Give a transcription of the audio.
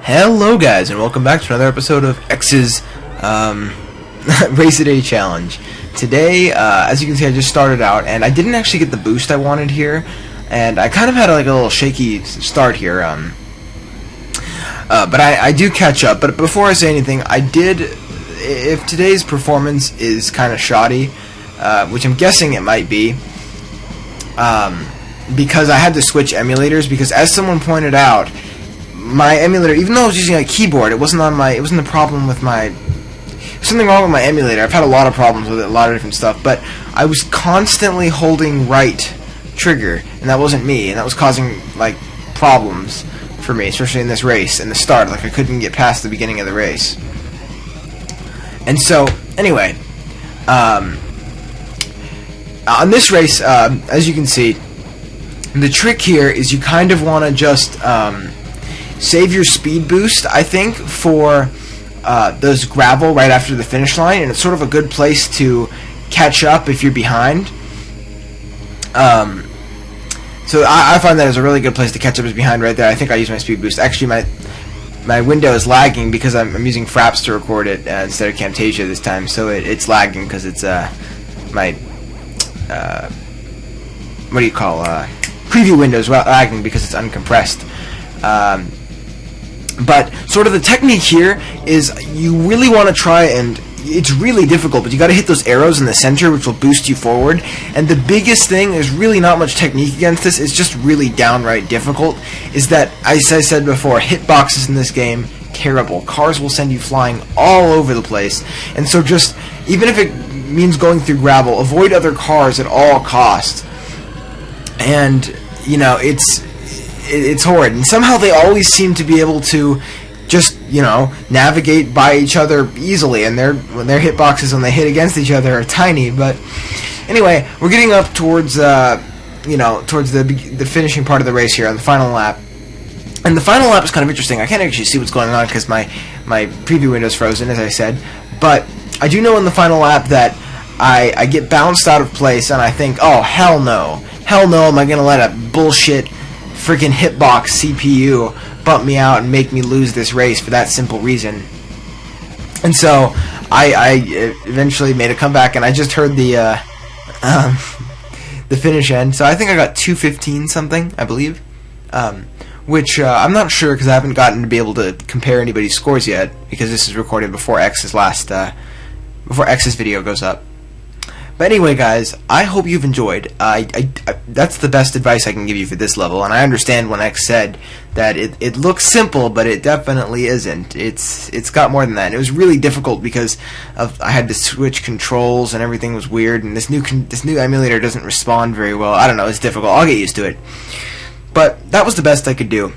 Hello guys, and welcome back to another episode of X's Race a Day Challenge. Today, as you can see, I just started out, and I didn't actually get the boost I wanted here, and I kind of had like a little shaky start here, but I do catch up. But before I say anything, if today's performance is kind of shoddy, which I'm guessing it might be, because I had to switch emulators, because as someone pointed out, my emulator, even though I was using a keyboard, it wasn't the problem with something wrong with my emulator. I've had a lot of problems with it, a lot of different stuff, but I was constantly holding right trigger, and that wasn't me, and that was causing, like, problems for me, especially in this race, in the start. Like, I couldn't get past the beginning of the race. And so, anyway, on this race, as you can see, the trick here is you kind of want to just, save your speed boost, I think, for those gravel right after the finish line, and it's sort of a good place to catch up if you're behind. So I find that is a really good place to catch up is behind right there. I think I use my speed boost. Actually, my window is lagging because I'm using Fraps to record it instead of Camtasia this time, so it's lagging because it's my what do you call preview window is lagging because it's uncompressed. But sort of the technique here is you really want to try, and it's really difficult, but you got to hit those arrows in the center, which will boost you forward. And the biggest thing is really not much technique against this. It's just really downright difficult. Is that, as I said before, hitboxes in this game, terrible. Cars will send you flying all over the place, and so just, even if it means going through gravel, avoid other cars at all costs. And you know, it's horrid, and somehow they always seem to be able to just, you know, navigate by each other easily, and their hitboxes when they hit against each other are tiny. But anyway, we're getting up towards you know, towards the finishing part of the race here on the final lap. And the final lap is kind of interesting. I can't actually see what's going on because my preview window is frozen, as I said, but I do know in the final lap that I get bounced out of place, and I think, oh, hell no, am I gonna let a bullshit freaking hitbox CPU bump me out and make me lose this race for that simple reason? And so I eventually made a comeback, and I just heard the finish end. So I think I got 2:15 something, I believe, which I'm not sure because I haven't gotten to be able to compare anybody's scores yet, because this is recorded before X's video goes up. But anyway, guys, I hope you've enjoyed. That's the best advice I can give you for this level, and I understand when X said that it looks simple, but it definitely isn't. It's got more than that. It was really difficult because I had to switch controls, and everything was weird, and this new emulator doesn't respond very well. I don't know, it's difficult. I'll get used to it. But that was the best I could do.